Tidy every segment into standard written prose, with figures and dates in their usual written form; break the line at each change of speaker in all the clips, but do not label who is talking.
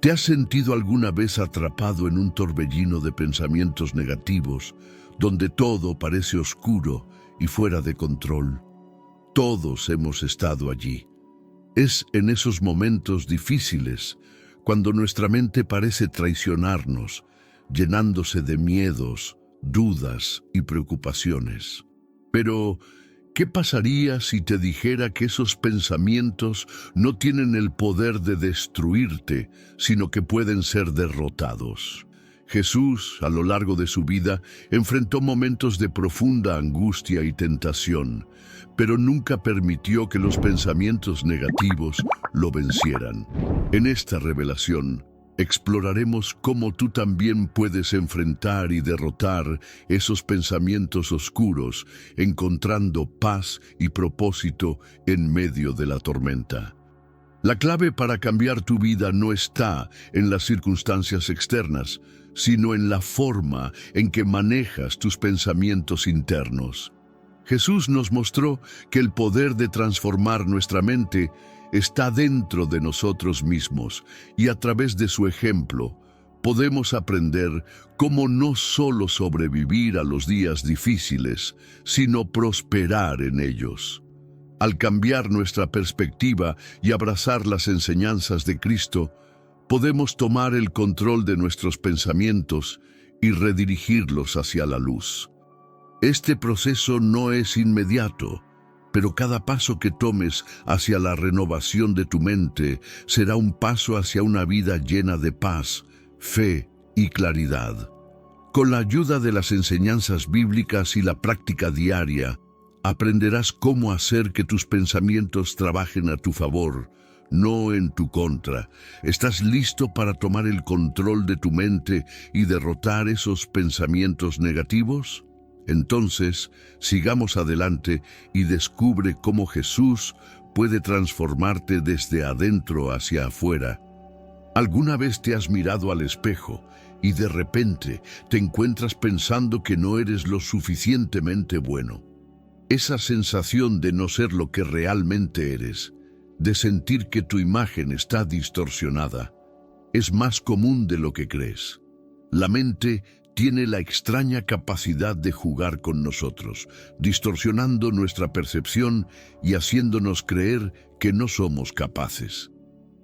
¿Te has sentido alguna vez atrapado en un torbellino de pensamientos negativos, donde todo parece oscuro y fuera de control? Todos hemos estado allí. Es en esos momentos difíciles, cuando nuestra mente parece traicionarnos, llenándose de miedos, dudas y preocupaciones. Pero, ¿qué pasaría si te dijera que esos pensamientos no tienen el poder de destruirte, sino que pueden ser derrotados? Jesús, a lo largo de su vida, enfrentó momentos de profunda angustia y tentación, pero nunca permitió que los pensamientos negativos lo vencieran. En esta revelación, exploraremos cómo tú también puedes enfrentar y derrotar esos pensamientos oscuros, encontrando paz y propósito en medio de la tormenta. La clave para cambiar tu vida no está en las circunstancias externas, sino en la forma en que manejas tus pensamientos internos. Jesús nos mostró que el poder de transformar nuestra mente está dentro de nosotros mismos, y a través de su ejemplo podemos aprender cómo no solo sobrevivir a los días difíciles, sino prosperar en ellos. Al cambiar nuestra perspectiva y abrazar las enseñanzas de Cristo, podemos tomar el control de nuestros pensamientos y redirigirlos hacia la luz. Este proceso no es inmediato, pero cada paso que tomes hacia la renovación de tu mente será un paso hacia una vida llena de paz, fe y claridad. Con la ayuda de las enseñanzas bíblicas y la práctica diaria, aprenderás cómo hacer que tus pensamientos trabajen a tu favor, no en tu contra. ¿Estás listo para tomar el control de tu mente y derrotar esos pensamientos negativos? Entonces, sigamos adelante y descubre cómo Jesús puede transformarte desde adentro hacia afuera. ¿Alguna vez te has mirado al espejo y de repente te encuentras pensando que no eres lo suficientemente bueno? Esa sensación de no ser lo que realmente eres, de sentir que tu imagen está distorsionada, es más común de lo que crees. La mente tiene la extraña capacidad de jugar con nosotros, distorsionando nuestra percepción y haciéndonos creer que no somos capaces.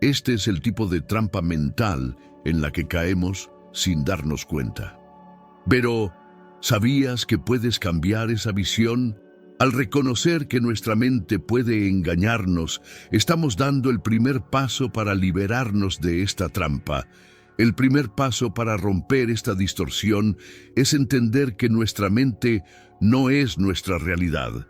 Este es el tipo de trampa mental en la que caemos sin darnos cuenta. Pero, ¿sabías que puedes cambiar esa visión? Al reconocer que nuestra mente puede engañarnos, estamos dando el primer paso para liberarnos de esta trampa. El primer paso para romper esta distorsión es entender que nuestra mente no es nuestra realidad.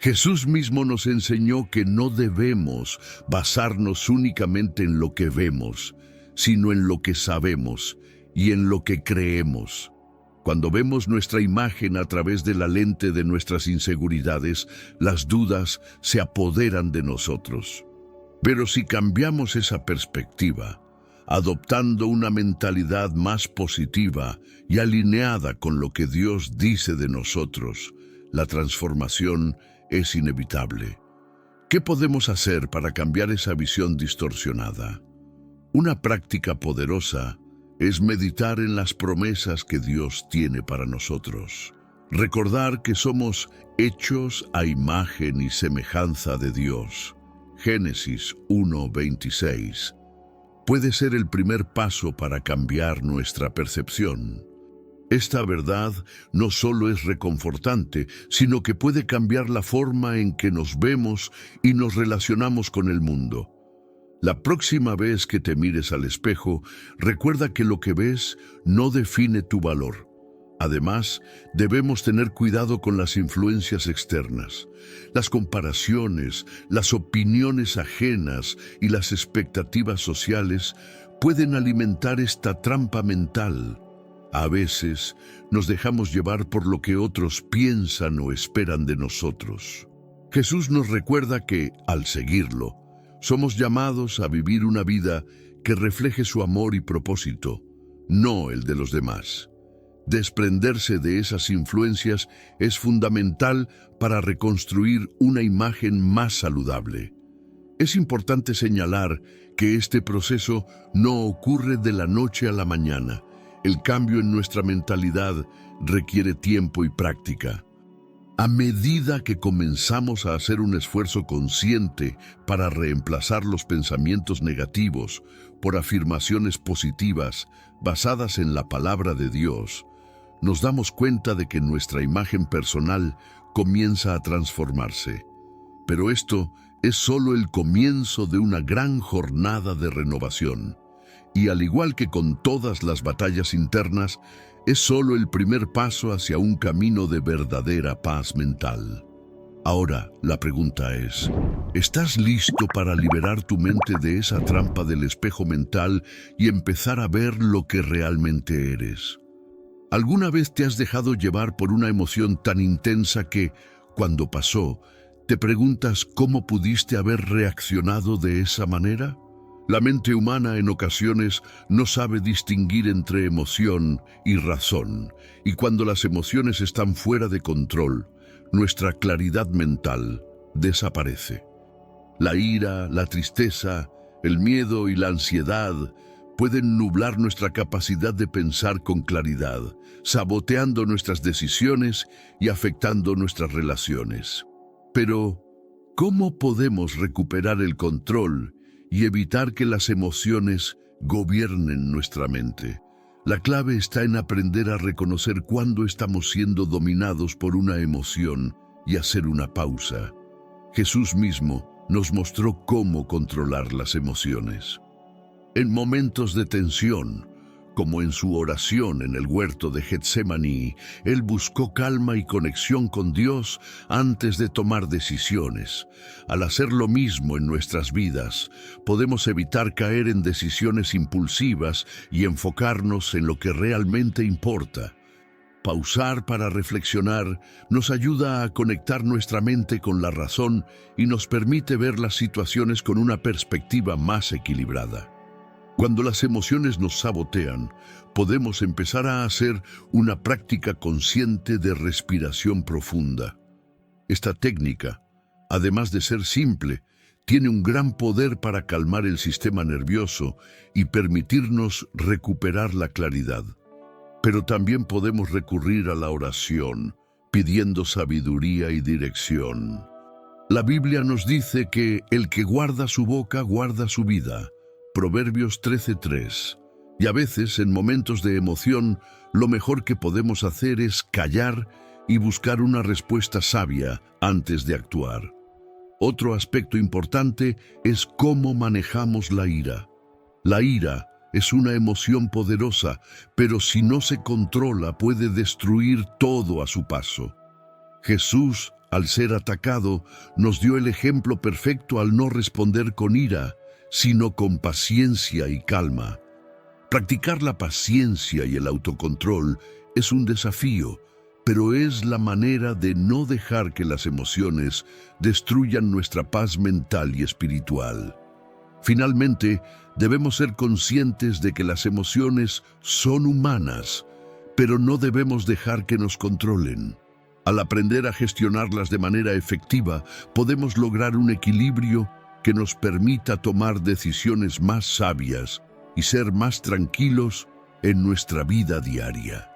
Jesús mismo nos enseñó que no debemos basarnos únicamente en lo que vemos, sino en lo que sabemos y en lo que creemos. Cuando vemos nuestra imagen a través de la lente de nuestras inseguridades, las dudas se apoderan de nosotros. Pero si cambiamos esa perspectiva, adoptando una mentalidad más positiva y alineada con lo que Dios dice de nosotros, la transformación es inevitable. ¿Qué podemos hacer para cambiar esa visión distorsionada? Una práctica poderosa es meditar en las promesas que Dios tiene para nosotros. Recordar que somos hechos a imagen y semejanza de Dios. Génesis 1:26. Puede ser el primer paso para cambiar nuestra percepción. Esta verdad no solo es reconfortante, sino que puede cambiar la forma en que nos vemos y nos relacionamos con el mundo. La próxima vez que te mires al espejo, recuerda que lo que ves no define tu valor. Además, debemos tener cuidado con las influencias externas. Las comparaciones, las opiniones ajenas y las expectativas sociales pueden alimentar esta trampa mental. A veces nos dejamos llevar por lo que otros piensan o esperan de nosotros. Jesús nos recuerda que, al seguirlo, somos llamados a vivir una vida que refleje su amor y propósito, no el de los demás. Desprenderse de esas influencias es fundamental para reconstruir una imagen más saludable. Es importante señalar que este proceso no ocurre de la noche a la mañana. El cambio en nuestra mentalidad requiere tiempo y práctica. A medida que comenzamos a hacer un esfuerzo consciente para reemplazar los pensamientos negativos por afirmaciones positivas basadas en la palabra de Dios, nos damos cuenta de que nuestra imagen personal comienza a transformarse. Pero esto es solo el comienzo de una gran jornada de renovación. Y al igual que con todas las batallas internas, es solo el primer paso hacia un camino de verdadera paz mental. Ahora, la pregunta es, ¿estás listo para liberar tu mente de esa trampa del espejo mental y empezar a ver lo que realmente eres? ¿Alguna vez te has dejado llevar por una emoción tan intensa que, cuando pasó, te preguntas cómo pudiste haber reaccionado de esa manera? La mente humana en ocasiones no sabe distinguir entre emoción y razón, y cuando las emociones están fuera de control, nuestra claridad mental desaparece. La ira, la tristeza, el miedo y la ansiedad pueden nublar nuestra capacidad de pensar con claridad, saboteando nuestras decisiones y afectando nuestras relaciones. Pero, ¿cómo podemos recuperar el control y evitar que las emociones gobiernen nuestra mente? La clave está en aprender a reconocer cuándo estamos siendo dominados por una emoción y hacer una pausa. Jesús mismo nos mostró cómo controlar las emociones. En momentos de tensión, como en su oración en el huerto de Getsemaní, Él buscó calma y conexión con Dios antes de tomar decisiones. Al hacer lo mismo en nuestras vidas, podemos evitar caer en decisiones impulsivas y enfocarnos en lo que realmente importa. Pausar para reflexionar nos ayuda a conectar nuestra mente con la razón y nos permite ver las situaciones con una perspectiva más equilibrada. Cuando las emociones nos sabotean, podemos empezar a hacer una práctica consciente de respiración profunda. Esta técnica, además de ser simple, tiene un gran poder para calmar el sistema nervioso y permitirnos recuperar la claridad. Pero también podemos recurrir a la oración, pidiendo sabiduría y dirección. La Biblia nos dice que el que guarda su boca guarda su vida. Proverbios 13:3. Y a veces, en momentos de emoción, lo mejor que podemos hacer es callar y buscar una respuesta sabia antes de actuar. Otro aspecto importante es cómo manejamos la ira. La ira es una emoción poderosa, pero si no se controla puede destruir todo a su paso. Jesús, al ser atacado, nos dio el ejemplo perfecto al no responder con ira, sino con paciencia y calma. Practicar la paciencia y el autocontrol es un desafío, pero es la manera de no dejar que las emociones destruyan nuestra paz mental y espiritual. Finalmente, debemos ser conscientes de que las emociones son humanas, pero no debemos dejar que nos controlen. Al aprender a gestionarlas de manera efectiva, podemos lograr un equilibrio que nos permita tomar decisiones más sabias y ser más tranquilos en nuestra vida diaria.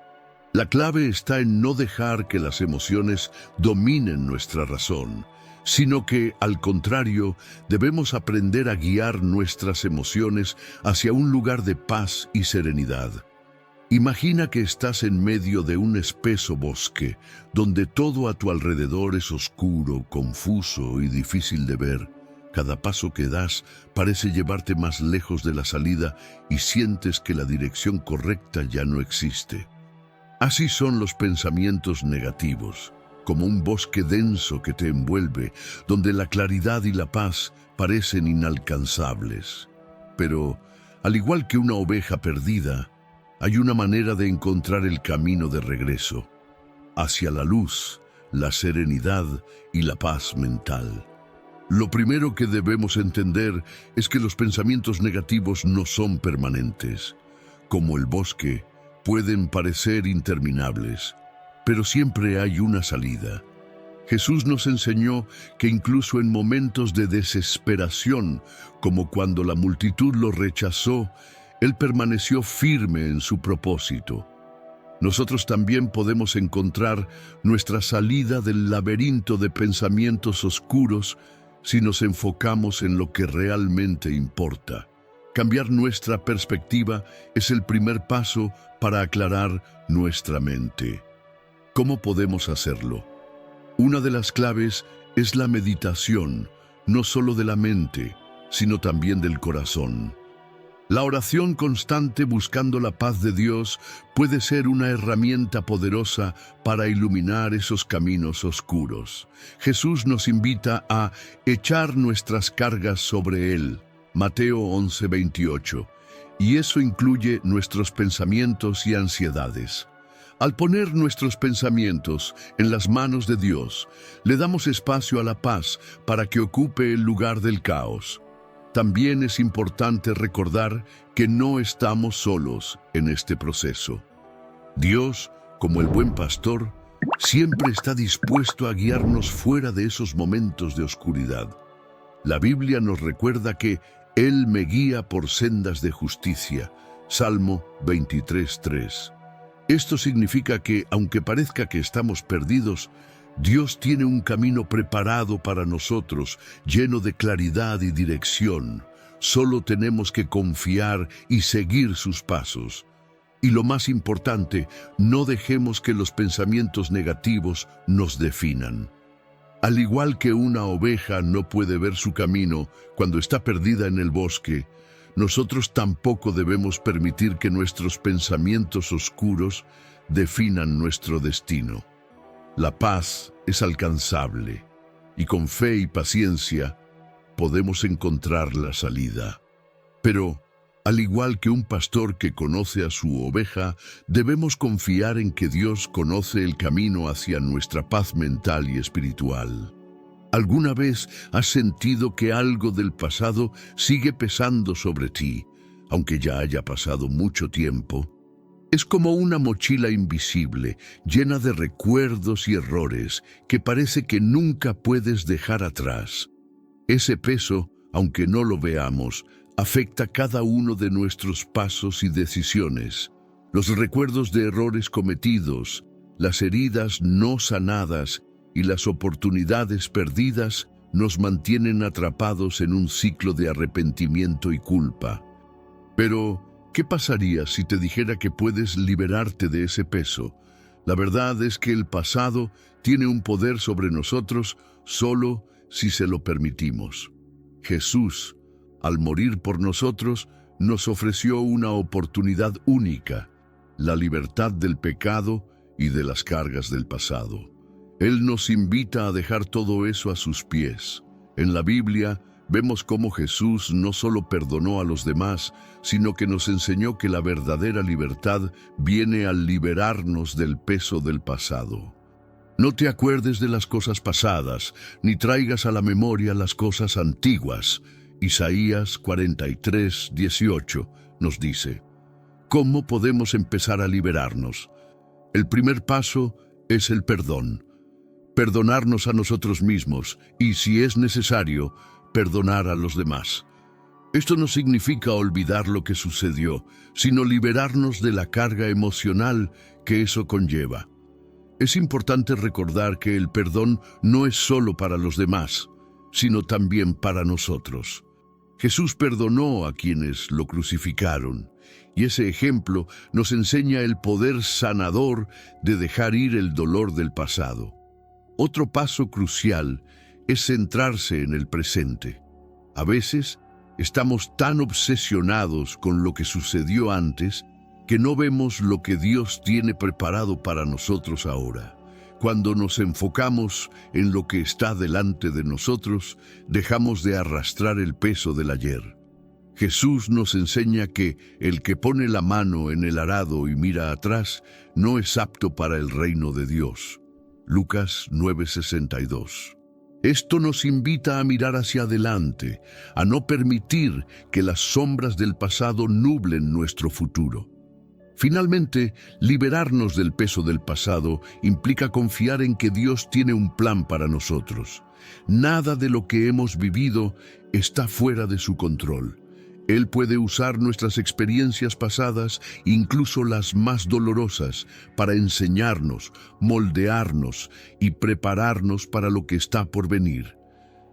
La clave está en no dejar que las emociones dominen nuestra razón, sino que, al contrario, debemos aprender a guiar nuestras emociones hacia un lugar de paz y serenidad. Imagina que estás en medio de un espeso bosque, donde todo a tu alrededor es oscuro, confuso y difícil de ver. Cada paso que das parece llevarte más lejos de la salida y sientes que la dirección correcta ya no existe. Así son los pensamientos negativos, como un bosque denso que te envuelve, donde la claridad y la paz parecen inalcanzables. Pero, al igual que una oveja perdida, hay una manera de encontrar el camino de regreso, hacia la luz, la serenidad y la paz mental. Lo primero que debemos entender es que los pensamientos negativos no son permanentes. Como el bosque, pueden parecer interminables, pero siempre hay una salida. Jesús nos enseñó que incluso en momentos de desesperación, como cuando la multitud lo rechazó, Él permaneció firme en su propósito. Nosotros también podemos encontrar nuestra salida del laberinto de pensamientos oscuros si nos enfocamos en lo que realmente importa. Cambiar nuestra perspectiva es el primer paso para aclarar nuestra mente. ¿Cómo podemos hacerlo? Una de las claves es la meditación, no solo de la mente, sino también del corazón. La oración constante buscando la paz de Dios puede ser una herramienta poderosa para iluminar esos caminos oscuros. Jesús nos invita a echar nuestras cargas sobre Él, Mateo 11:28, y eso incluye nuestros pensamientos y ansiedades. Al poner nuestros pensamientos en las manos de Dios, le damos espacio a la paz para que ocupe el lugar del caos. También es importante recordar que no estamos solos en este proceso. Dios, como el buen pastor, siempre está dispuesto a guiarnos fuera de esos momentos de oscuridad. La Biblia nos recuerda que Él me guía por sendas de justicia, Salmo 23:3. Esto significa que, aunque parezca que estamos perdidos, Dios tiene un camino preparado para nosotros, lleno de claridad y dirección. Solo tenemos que confiar y seguir sus pasos. Y lo más importante, no dejemos que los pensamientos negativos nos definan. Al igual que una oveja no puede ver su camino cuando está perdida en el bosque, nosotros tampoco debemos permitir que nuestros pensamientos oscuros definan nuestro destino. La paz es alcanzable y con fe y paciencia podemos encontrar la salida. Pero, al igual que un pastor que conoce a su oveja, debemos confiar en que Dios conoce el camino hacia nuestra paz mental y espiritual. ¿Alguna vez has sentido que algo del pasado sigue pesando sobre ti, aunque ya haya pasado mucho tiempo? Es como una mochila invisible, llena de recuerdos y errores que parece que nunca puedes dejar atrás. Ese peso, aunque no lo veamos, afecta cada uno de nuestros pasos y decisiones. Los recuerdos de errores cometidos, las heridas no sanadas y las oportunidades perdidas nos mantienen atrapados en un ciclo de arrepentimiento y culpa. Pero, ¿qué pasaría si te dijera que puedes liberarte de ese peso? La verdad es que el pasado tiene un poder sobre nosotros solo si se lo permitimos. Jesús, al morir por nosotros, nos ofreció una oportunidad única, la libertad del pecado y de las cargas del pasado. Él nos invita a dejar todo eso a sus pies. En la Biblia vemos cómo Jesús no solo perdonó a los demás, sino que nos enseñó que la verdadera libertad viene al liberarnos del peso del pasado. No te acuerdes de las cosas pasadas, ni traigas a la memoria las cosas antiguas. Isaías 43:18 nos dice, ¿cómo podemos empezar a liberarnos? El primer paso es el perdón. Perdonarnos a nosotros mismos y, si es necesario, perdonar a los demás. Esto no significa olvidar lo que sucedió, sino liberarnos de la carga emocional que eso conlleva. Es importante recordar que el perdón no es solo para los demás, sino también para nosotros. Jesús perdonó a quienes lo crucificaron, y ese ejemplo nos enseña el poder sanador de dejar ir el dolor del pasado. Otro paso crucial es centrarse en el presente. A veces estamos tan obsesionados con lo que sucedió antes que no vemos lo que Dios tiene preparado para nosotros ahora. Cuando nos enfocamos en lo que está delante de nosotros, dejamos de arrastrar el peso del ayer. Jesús nos enseña que el que pone la mano en el arado y mira atrás no es apto para el reino de Dios. Lucas 9:62. Esto nos invita a mirar hacia adelante, a no permitir que las sombras del pasado nublen nuestro futuro. Finalmente, liberarnos del peso del pasado implica confiar en que Dios tiene un plan para nosotros. Nada de lo que hemos vivido está fuera de su control. Él puede usar nuestras experiencias pasadas, incluso las más dolorosas, para enseñarnos, moldearnos y prepararnos para lo que está por venir.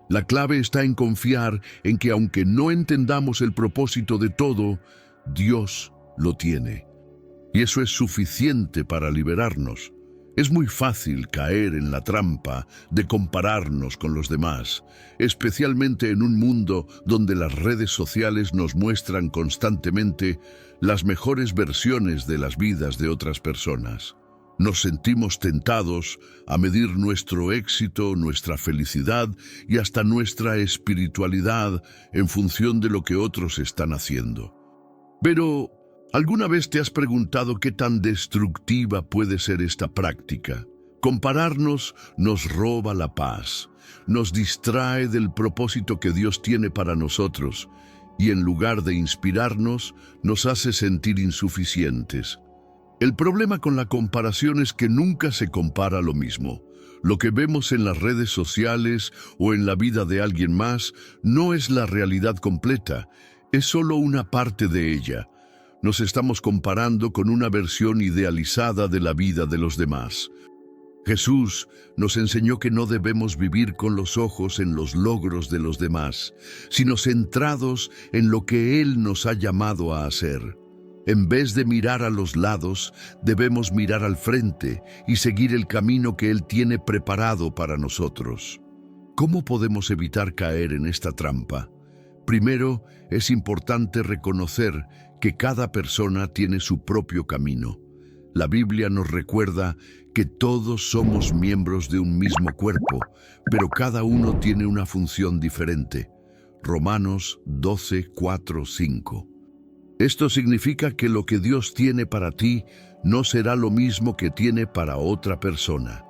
La clave está en confiar en que aunque no entendamos el propósito de todo, Dios lo tiene. Y eso es suficiente para liberarnos. Es muy fácil caer en la trampa de compararnos con los demás, especialmente en un mundo donde las redes sociales nos muestran constantemente las mejores versiones de las vidas de otras personas. Nos sentimos tentados a medir nuestro éxito, nuestra felicidad y hasta nuestra espiritualidad en función de lo que otros están haciendo. Pero, ¿alguna vez te has preguntado qué tan destructiva puede ser esta práctica? Compararnos nos roba la paz, nos distrae del propósito que Dios tiene para nosotros y en lugar de inspirarnos, nos hace sentir insuficientes. El problema con la comparación es que nunca se compara lo mismo. Lo que vemos en las redes sociales o en la vida de alguien más no es la realidad completa, es solo una parte de ella. Nos estamos comparando con una versión idealizada de la vida de los demás. Jesús nos enseñó que no debemos vivir con los ojos en los logros de los demás, sino centrados en lo que Él nos ha llamado a hacer. En vez de mirar a los lados, debemos mirar al frente y seguir el camino que Él tiene preparado para nosotros. ¿Cómo podemos evitar caer en esta trampa? Primero, es importante reconocer que cada persona tiene su propio camino. La Biblia nos recuerda que todos somos miembros de un mismo cuerpo, pero cada uno tiene una función diferente. Romanos 12, 4, 5. Esto significa que lo que Dios tiene para ti no será lo mismo que tiene para otra persona.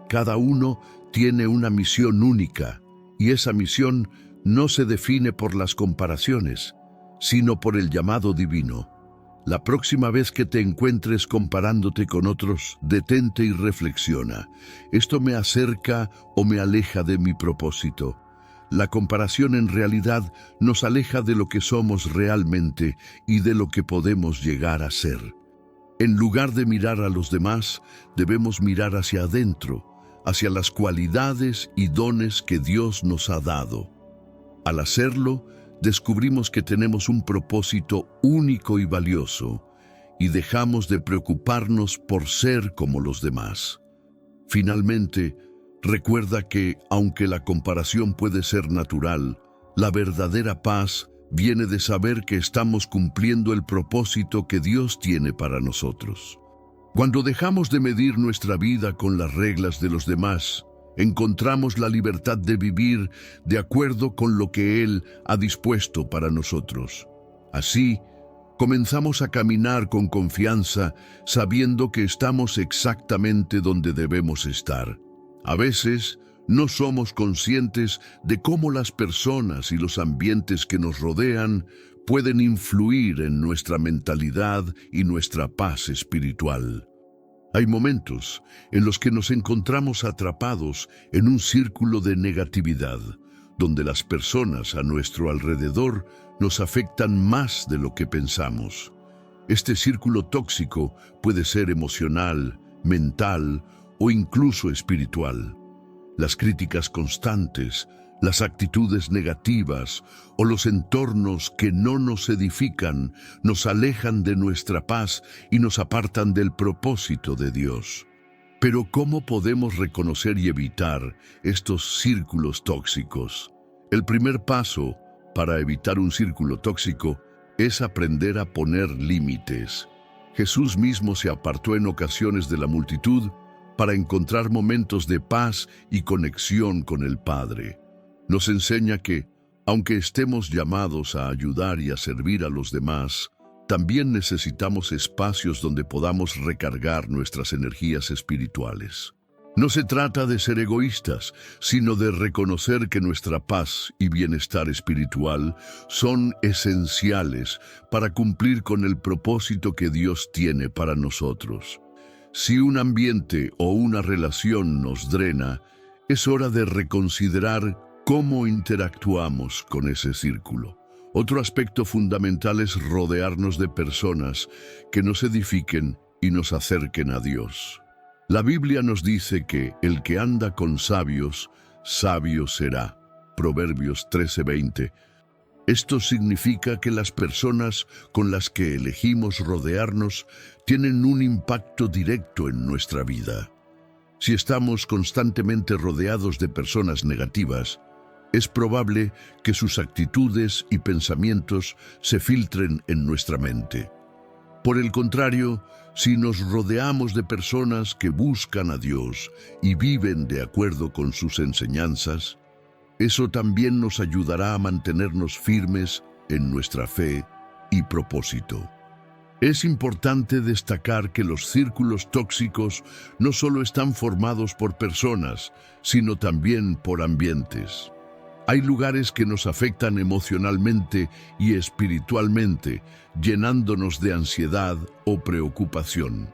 Cada uno tiene una misión única, y esa misión no se define por las comparaciones, sino por el llamado divino. La próxima vez que te encuentres comparándote con otros, detente y reflexiona. ¿Esto me acerca o me aleja de mi propósito? La comparación en realidad nos aleja de lo que somos realmente y de lo que podemos llegar a ser. En lugar de mirar a los demás, debemos mirar hacia adentro, hacia las cualidades y dones que Dios nos ha dado. Al hacerlo, descubrimos que tenemos un propósito único y valioso y dejamos de preocuparnos por ser como los demás. Finalmente, recuerda que, aunque la comparación puede ser natural, la verdadera paz viene de saber que estamos cumpliendo el propósito que Dios tiene para nosotros. Cuando dejamos de medir nuestra vida con las reglas de los demás, encontramos la libertad de vivir de acuerdo con lo que Él ha dispuesto para nosotros. Así, comenzamos a caminar con confianza, sabiendo que estamos exactamente donde debemos estar. A veces, no somos conscientes de cómo las personas y los ambientes que nos rodean pueden influir en nuestra mentalidad y nuestra paz espiritual. Hay momentos en los que nos encontramos atrapados en un círculo de negatividad, donde las personas a nuestro alrededor nos afectan más de lo que pensamos. Este círculo tóxico puede ser emocional, mental o incluso espiritual. Las críticas constantes, las actitudes negativas o los entornos que no nos edifican nos alejan de nuestra paz y nos apartan del propósito de Dios. Pero ¿cómo podemos reconocer y evitar estos círculos tóxicos? El primer paso para evitar un círculo tóxico es aprender a poner límites. Jesús mismo se apartó en ocasiones de la multitud para encontrar momentos de paz y conexión con el Padre. Nos enseña que, aunque estemos llamados a ayudar y a servir a los demás, también necesitamos espacios donde podamos recargar nuestras energías espirituales. No se trata de ser egoístas, sino de reconocer que nuestra paz y bienestar espiritual son esenciales para cumplir con el propósito que Dios tiene para nosotros. Si un ambiente o una relación nos drena, es hora de reconsiderar cómo interactuamos con ese círculo. Otro aspecto fundamental es rodearnos de personas que nos edifiquen y nos acerquen a Dios. La Biblia nos dice que el que anda con sabios, sabio será. Proverbios 13:20. Esto significa que las personas con las que elegimos rodearnos tienen un impacto directo en nuestra vida. Si estamos constantemente rodeados de personas negativas, es probable que sus actitudes y pensamientos se filtren en nuestra mente. Por el contrario, si nos rodeamos de personas que buscan a Dios y viven de acuerdo con sus enseñanzas, eso también nos ayudará a mantenernos firmes en nuestra fe y propósito. Es importante destacar que los círculos tóxicos no solo están formados por personas, sino también por ambientes. Hay lugares que nos afectan emocionalmente y espiritualmente, llenándonos de ansiedad o preocupación.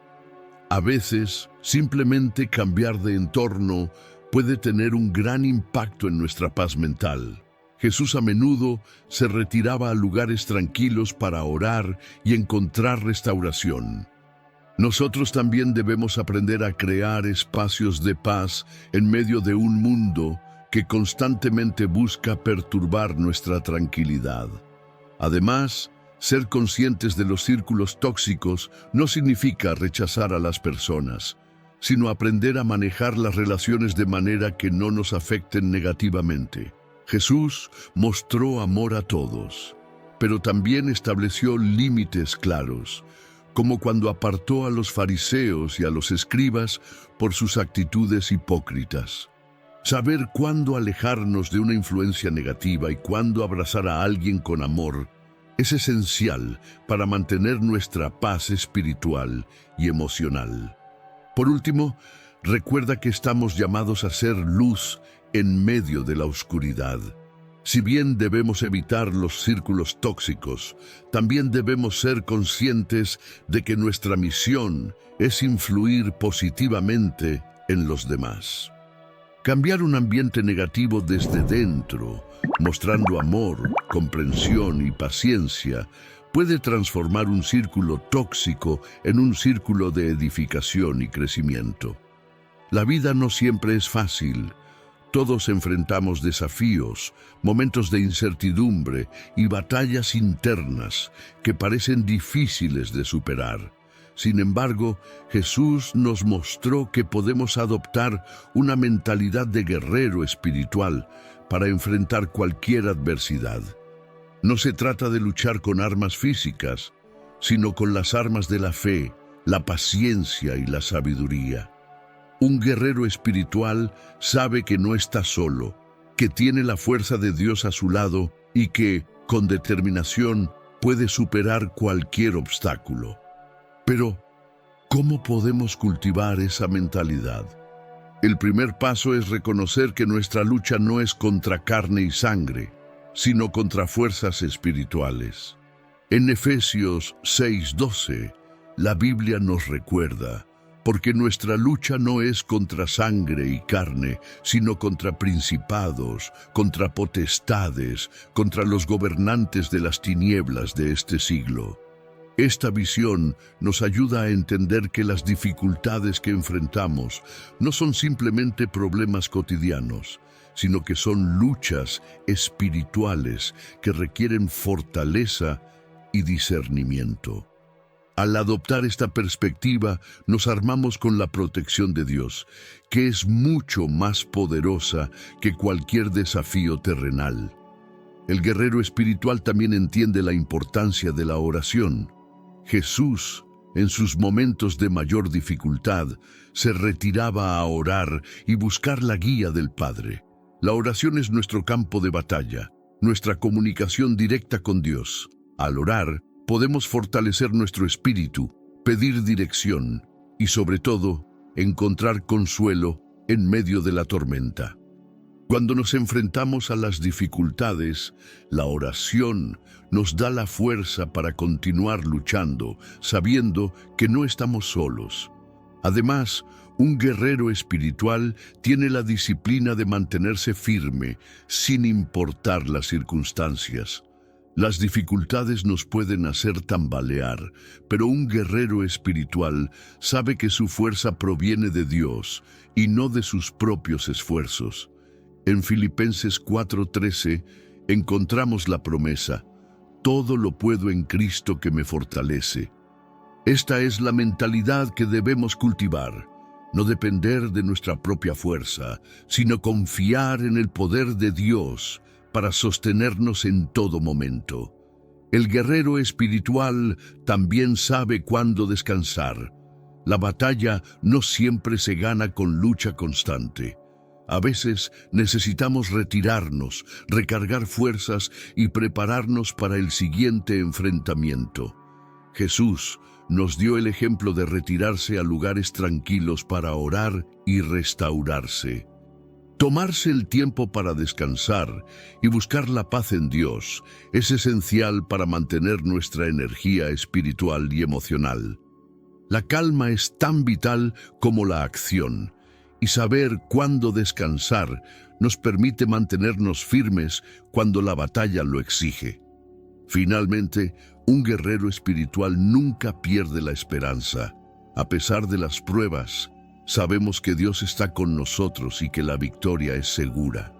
A veces, simplemente cambiar de entorno puede tener un gran impacto en nuestra paz mental. Jesús a menudo se retiraba a lugares tranquilos para orar y encontrar restauración. Nosotros también debemos aprender a crear espacios de paz en medio de un mundo que constantemente busca perturbar nuestra tranquilidad. Además, ser conscientes de los círculos tóxicos no significa rechazar a las personas, sino aprender a manejar las relaciones de manera que no nos afecten negativamente. Jesús mostró amor a todos, pero también estableció límites claros, como cuando apartó a los fariseos y a los escribas por sus actitudes hipócritas. Saber cuándo alejarnos de una influencia negativa y cuándo abrazar a alguien con amor es esencial para mantener nuestra paz espiritual y emocional. Por último, recuerda que estamos llamados a ser luz en medio de la oscuridad. Si bien debemos evitar los círculos tóxicos, también debemos ser conscientes de que nuestra misión es influir positivamente en los demás. Cambiar un ambiente negativo desde dentro, mostrando amor, comprensión y paciencia, puede transformar un círculo tóxico en un círculo de edificación y crecimiento. La vida no siempre es fácil. Todos enfrentamos desafíos, momentos de incertidumbre y batallas internas que parecen difíciles de superar. Sin embargo, Jesús nos mostró que podemos adoptar una mentalidad de guerrero espiritual para enfrentar cualquier adversidad. No se trata de luchar con armas físicas, sino con las armas de la fe, la paciencia y la sabiduría. Un guerrero espiritual sabe que no está solo, que tiene la fuerza de Dios a su lado y que, con determinación, puede superar cualquier obstáculo. Pero, ¿cómo podemos cultivar esa mentalidad? El primer paso es reconocer que nuestra lucha no es contra carne y sangre, sino contra fuerzas espirituales. En Efesios 6:12, la Biblia nos recuerda: porque nuestra lucha no es contra sangre y carne, sino contra principados, contra potestades, contra los gobernantes de las tinieblas de este siglo. Esta visión nos ayuda a entender que las dificultades que enfrentamos no son simplemente problemas cotidianos, sino que son luchas espirituales que requieren fortaleza y discernimiento. Al adoptar esta perspectiva, nos armamos con la protección de Dios, que es mucho más poderosa que cualquier desafío terrenal. El guerrero espiritual también entiende la importancia de la oración. Jesús, en sus momentos de mayor dificultad, se retiraba a orar y buscar la guía del Padre. La oración es nuestro campo de batalla, nuestra comunicación directa con Dios. Al orar, podemos fortalecer nuestro espíritu, pedir dirección y, sobre todo, encontrar consuelo en medio de la tormenta. Cuando nos enfrentamos a las dificultades, la oración nos da la fuerza para continuar luchando, sabiendo que no estamos solos. Además, un guerrero espiritual tiene la disciplina de mantenerse firme, sin importar las circunstancias. Las dificultades nos pueden hacer tambalear, pero un guerrero espiritual sabe que su fuerza proviene de Dios y no de sus propios esfuerzos. En Filipenses 4:13 encontramos la promesa: todo lo puedo en Cristo que me fortalece. Esta es la mentalidad que debemos cultivar, no depender de nuestra propia fuerza, sino confiar en el poder de Dios para sostenernos en todo momento. El guerrero espiritual también sabe cuándo descansar. La batalla no siempre se gana con lucha constante. A veces necesitamos retirarnos, recargar fuerzas y prepararnos para el siguiente enfrentamiento. Jesús nos dio el ejemplo de retirarse a lugares tranquilos para orar y restaurarse. Tomarse el tiempo para descansar y buscar la paz en Dios es esencial para mantener nuestra energía espiritual y emocional. La calma es tan vital como la acción, y saber cuándo descansar nos permite mantenernos firmes cuando la batalla lo exige. Finalmente, un guerrero espiritual nunca pierde la esperanza. A pesar de las pruebas, sabemos que Dios está con nosotros y que la victoria es segura.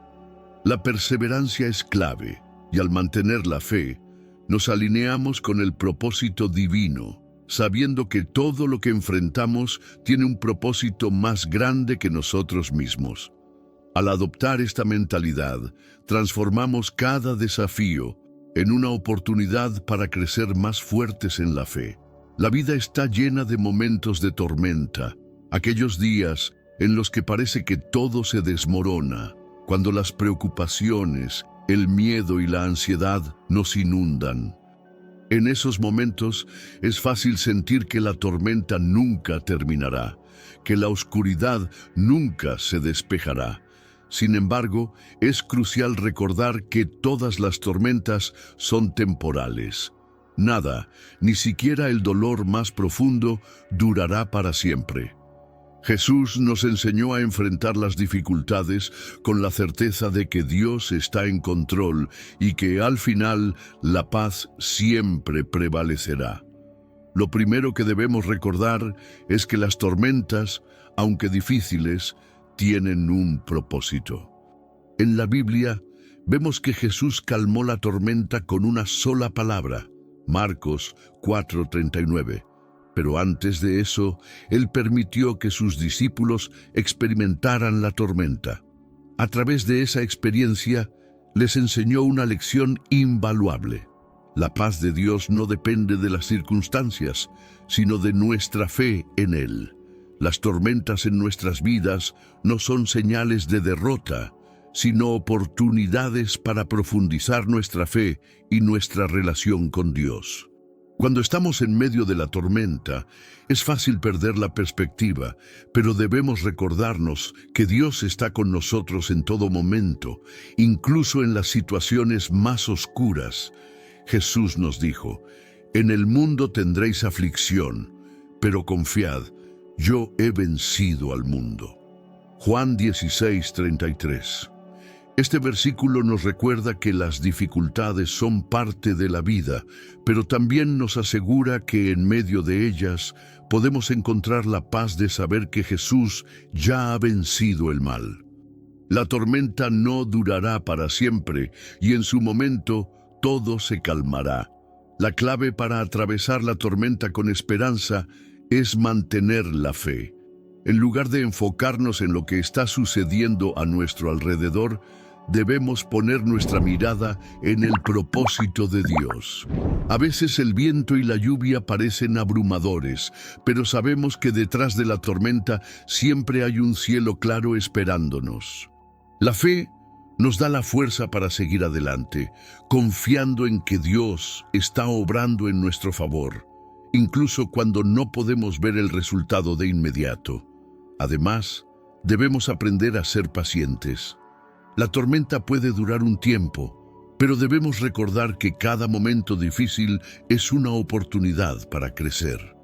La perseverancia es clave, y al mantener la fe, nos alineamos con el propósito divino, sabiendo que todo lo que enfrentamos tiene un propósito más grande que nosotros mismos. Al adoptar esta mentalidad, transformamos cada desafío en una oportunidad para crecer más fuertes en la fe. La vida está llena de momentos de tormenta, aquellos días en los que parece que todo se desmorona, cuando las preocupaciones, el miedo y la ansiedad nos inundan. En esos momentos es fácil sentir que la tormenta nunca terminará, que la oscuridad nunca se despejará. Sin embargo, es crucial recordar que todas las tormentas son temporales. Nada, ni siquiera el dolor más profundo, durará para siempre. Jesús nos enseñó a enfrentar las dificultades con la certeza de que Dios está en control y que al final la paz siempre prevalecerá. Lo primero que debemos recordar es que las tormentas, aunque difíciles, tienen un propósito. En la Biblia vemos que Jesús calmó la tormenta con una sola palabra, Marcos 4:39. Pero antes de eso, Él permitió que sus discípulos experimentaran la tormenta. A través de esa experiencia, les enseñó una lección invaluable. La paz de Dios no depende de las circunstancias, sino de nuestra fe en Él. Las tormentas en nuestras vidas no son señales de derrota, sino oportunidades para profundizar nuestra fe y nuestra relación con Dios. Cuando estamos en medio de la tormenta, es fácil perder la perspectiva, pero debemos recordarnos que Dios está con nosotros en todo momento, incluso en las situaciones más oscuras. Jesús nos dijo: «En el mundo tendréis aflicción, pero confiad, yo he vencido al mundo». Juan 16:33. Este versículo nos recuerda que las dificultades son parte de la vida, pero también nos asegura que en medio de ellas podemos encontrar la paz de saber que Jesús ya ha vencido el mal. La tormenta no durará para siempre y en su momento todo se calmará. La clave para atravesar la tormenta con esperanza es mantener la fe. En lugar de enfocarnos en lo que está sucediendo a nuestro alrededor, debemos poner nuestra mirada en el propósito de Dios. A veces el viento y la lluvia parecen abrumadores, pero sabemos que detrás de la tormenta siempre hay un cielo claro esperándonos. La fe nos da la fuerza para seguir adelante, confiando en que Dios está obrando en nuestro favor, incluso cuando no podemos ver el resultado de inmediato. Además, Debemos aprender a ser pacientes. La tormenta puede durar un tiempo, pero debemos recordar que cada momento difícil es una oportunidad para crecer.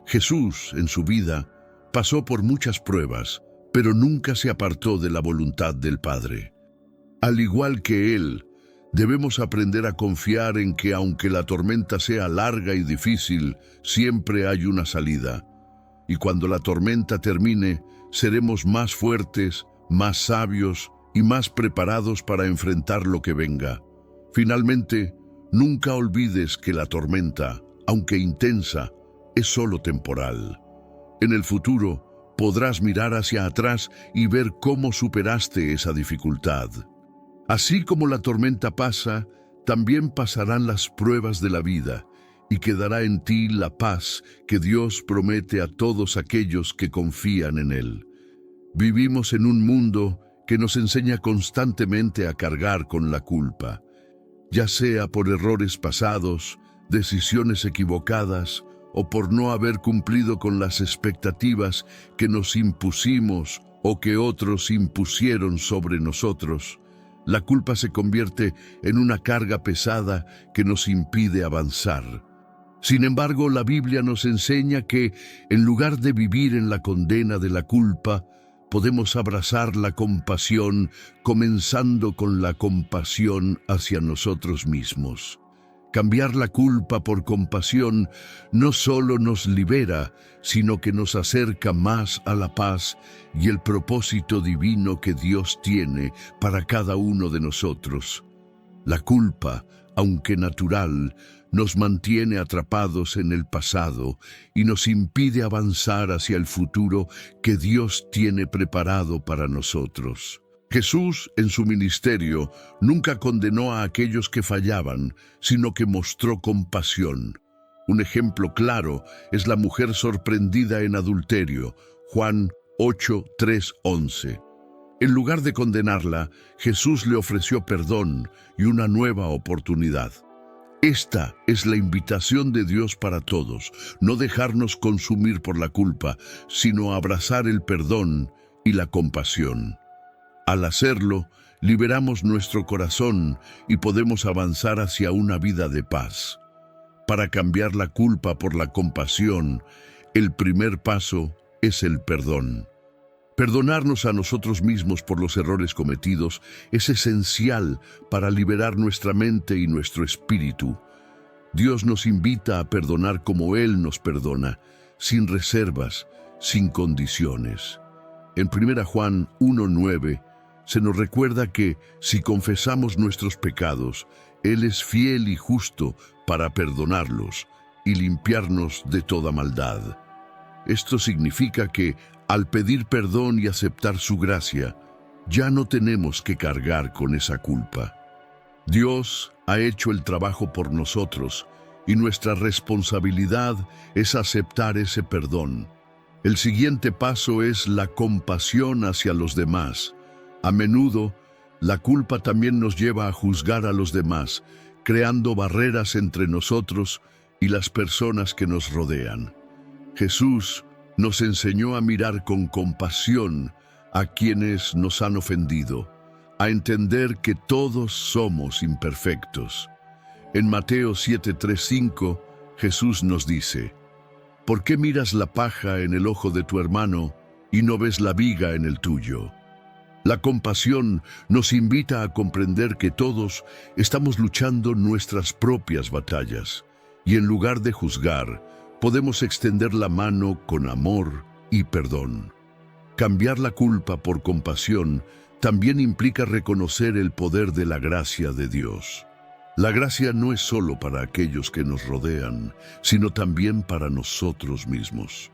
Jesús, en su vida, pasó por muchas pruebas, pero nunca se apartó de la voluntad del Padre. Al igual que Él, debemos aprender a confiar en que aunque la tormenta sea larga y difícil, siempre hay una salida. Y cuando la tormenta termine, seremos más fuertes, más sabios y más preparados para enfrentar lo que venga. Finalmente, nunca olvides que la tormenta, aunque intensa, es solo temporal. En el futuro, podrás mirar hacia atrás y ver cómo superaste esa dificultad. Así como la tormenta pasa, también pasarán las pruebas de la vida, y quedará en ti la paz que Dios promete a todos aquellos que confían en Él. Vivimos en un mundo que nos enseña constantemente a cargar con la culpa, ya sea por errores pasados, decisiones equivocadas o por no haber cumplido con las expectativas que nos impusimos o que otros impusieron sobre nosotros. La culpa se convierte en una carga pesada que nos impide avanzar. Sin embargo, la Biblia nos enseña que, en lugar de vivir en la condena de la culpa, podemos abrazar la compasión, comenzando con la compasión hacia nosotros mismos. Cambiar la culpa por compasión no solo nos libera, sino que nos acerca más a la paz y el propósito divino que Dios tiene para cada uno de nosotros. La culpa, aunque natural, nos mantiene atrapados en el pasado y nos impide avanzar hacia el futuro que Dios tiene preparado para nosotros. Jesús, en su ministerio, nunca condenó a aquellos que fallaban, sino que mostró compasión. Un ejemplo claro es la mujer sorprendida en adulterio, Juan 8, 3, 11. En lugar de condenarla, Jesús le ofreció perdón y una nueva oportunidad. Esta es la invitación de Dios para todos, no dejarnos consumir por la culpa, sino abrazar el perdón y la compasión. Al hacerlo, liberamos nuestro corazón y podemos avanzar hacia una vida de paz. Para cambiar la culpa por la compasión, el primer paso es el perdón. Perdonarnos a nosotros mismos por los errores cometidos es esencial para liberar nuestra mente y nuestro espíritu. Dios nos invita a perdonar como Él nos perdona, sin reservas, sin condiciones. En 1 Juan 1:9 se nos recuerda que si confesamos nuestros pecados, Él es fiel y justo para perdonarlos y limpiarnos de toda maldad. Esto significa que, al pedir perdón y aceptar su gracia, ya no tenemos que cargar con esa culpa. Dios ha hecho el trabajo por nosotros y nuestra responsabilidad es aceptar ese perdón. El siguiente paso es la compasión hacia los demás. A menudo, la culpa también nos lleva a juzgar a los demás, creando barreras entre nosotros y las personas que nos rodean. Jesús nos enseñó a mirar con compasión a quienes nos han ofendido, a entender que todos somos imperfectos. En Mateo 7:3-5, Jesús nos dice: ¿Por qué miras la paja en el ojo de tu hermano y no ves la viga en el tuyo? La compasión nos invita a comprender que todos estamos luchando nuestras propias batallas, y en lugar de juzgar, podemos extender la mano con amor y perdón. Cambiar la culpa por compasión también implica reconocer el poder de la gracia de Dios. La gracia no es solo para aquellos que nos rodean, sino también para nosotros mismos.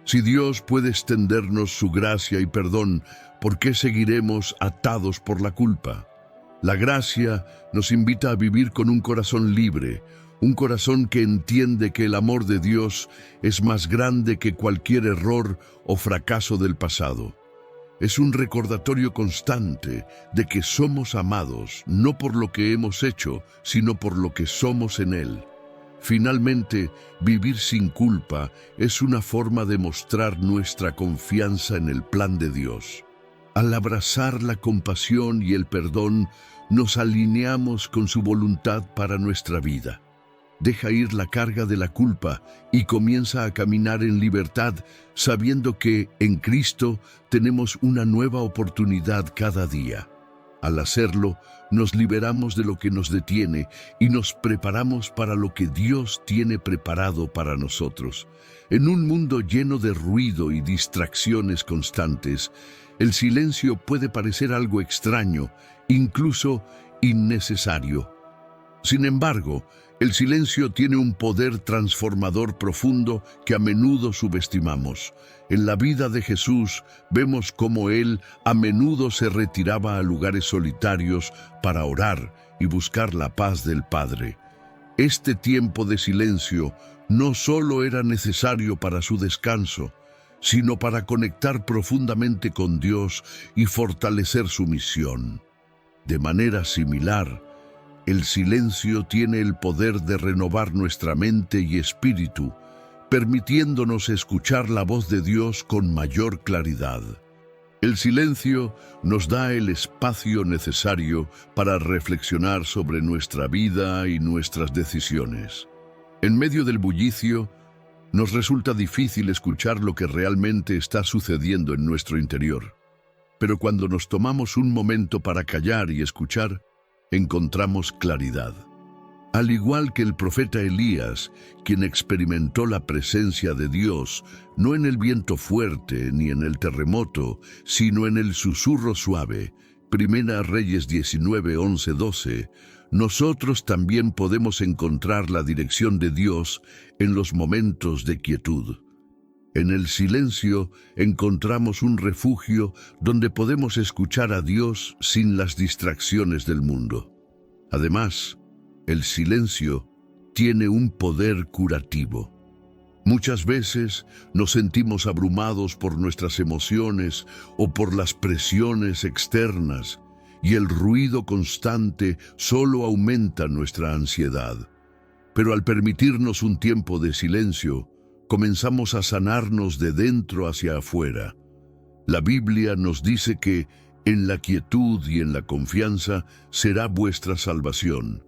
Si Dios puede extendernos su gracia y perdón, ¿por qué seguiremos atados por la culpa? La gracia nos invita a vivir con un corazón libre, un corazón que entiende que el amor de Dios es más grande que cualquier error o fracaso del pasado. Es un recordatorio constante de que somos amados no por lo que hemos hecho, sino por lo que somos en Él. Finalmente, vivir sin culpa es una forma de mostrar nuestra confianza en el plan de Dios. Al abrazar la compasión y el perdón, nos alineamos con su voluntad para nuestra vida. Deja ir la carga de la culpa y comienza a caminar en libertad, sabiendo que en Cristo tenemos una nueva oportunidad cada día. Al hacerlo, nos liberamos de lo que nos detiene y nos preparamos para lo que Dios tiene preparado para nosotros. En un mundo lleno de ruido y distracciones constantes, el silencio puede parecer algo extraño, incluso innecesario. Sin embargo, el silencio tiene un poder transformador profundo que a menudo subestimamos. En la vida de Jesús vemos cómo Él a menudo se retiraba a lugares solitarios para orar y buscar la paz del Padre. Este tiempo de silencio no solo era necesario para su descanso, sino para conectar profundamente con Dios y fortalecer su misión. De manera similar, el silencio tiene el poder de renovar nuestra mente y espíritu, permitiéndonos escuchar la voz de Dios con mayor claridad. El silencio nos da el espacio necesario para reflexionar sobre nuestra vida y nuestras decisiones. En medio del bullicio, nos resulta difícil escuchar lo que realmente está sucediendo en nuestro interior. Pero cuando nos tomamos un momento para callar y escuchar, encontramos claridad. Al igual que el profeta Elías, quien experimentó la presencia de Dios, no en el viento fuerte ni en el terremoto, sino en el susurro suave, Primera Reyes 19, 11, 12, nosotros también podemos encontrar la dirección de Dios en los momentos de quietud. En el silencio encontramos un refugio donde podemos escuchar a Dios sin las distracciones del mundo. Además, el silencio tiene un poder curativo. Muchas veces nos sentimos abrumados por nuestras emociones o por las presiones externas, y el ruido constante solo aumenta nuestra ansiedad. Pero al permitirnos un tiempo de silencio, comenzamos a sanarnos de dentro hacia afuera. La Biblia nos dice que en la quietud y en la confianza será vuestra salvación.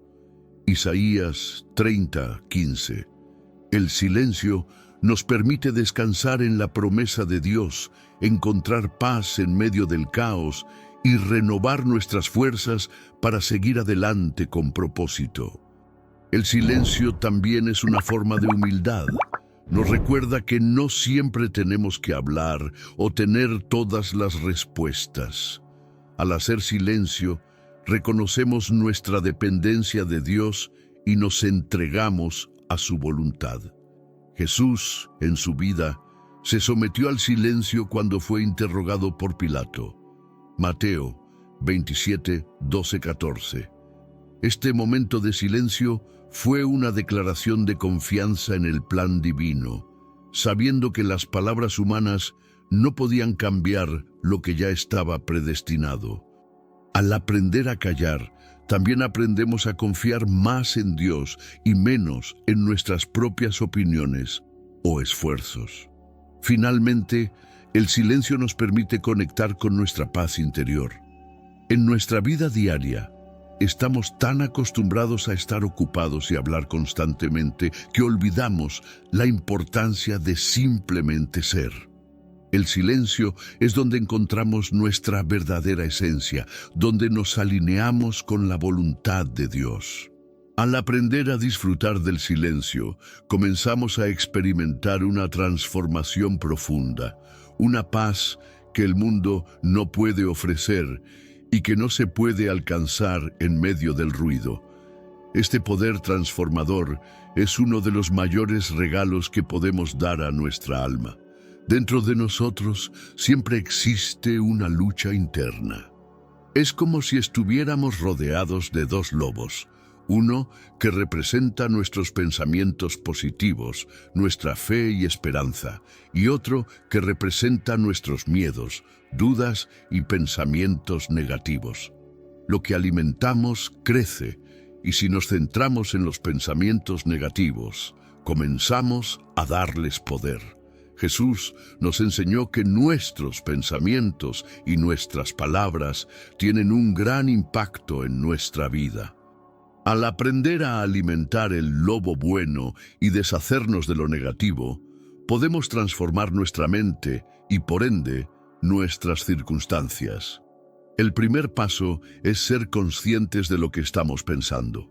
Isaías 30, 15. El silencio nos permite descansar en la promesa de Dios, encontrar paz en medio del caos y renovar nuestras fuerzas para seguir adelante con propósito. El silencio también es una forma de humildad. Nos recuerda que no siempre tenemos que hablar o tener todas las respuestas. Al hacer silencio, reconocemos nuestra dependencia de Dios y nos entregamos a su voluntad. Jesús, en su vida, se sometió al silencio cuando fue interrogado por Pilato. Mateo 27, 12, 14. Este momento de silencio fue una declaración de confianza en el plan divino, sabiendo que las palabras humanas no podían cambiar lo que ya estaba predestinado. Al aprender a callar, también aprendemos a confiar más en Dios y menos en nuestras propias opiniones o esfuerzos. Finalmente, el silencio nos permite conectar con nuestra paz interior. En nuestra vida diaria, estamos tan acostumbrados a estar ocupados y hablar constantemente que olvidamos la importancia de simplemente ser. El silencio es donde encontramos nuestra verdadera esencia, donde nos alineamos con la voluntad de Dios. Al aprender a disfrutar del silencio, comenzamos a experimentar una transformación profunda, una paz que el mundo no puede ofrecer y que no se puede alcanzar en medio del ruido. Este poder transformador es uno de los mayores regalos que podemos dar a nuestra alma. Dentro de nosotros siempre existe una lucha interna. Es como si estuviéramos rodeados de dos lobos, uno que representa nuestros pensamientos positivos, nuestra fe y esperanza, y otro que representa nuestros miedos, dudas y pensamientos negativos. Lo que alimentamos crece, y si nos centramos en los pensamientos negativos, comenzamos a darles poder. Jesús nos enseñó que nuestros pensamientos y nuestras palabras tienen un gran impacto en nuestra vida. Al aprender a alimentar el lobo bueno y deshacernos de lo negativo, podemos transformar nuestra mente y, por ende, nuestras circunstancias. El primer paso es ser conscientes de lo que estamos pensando.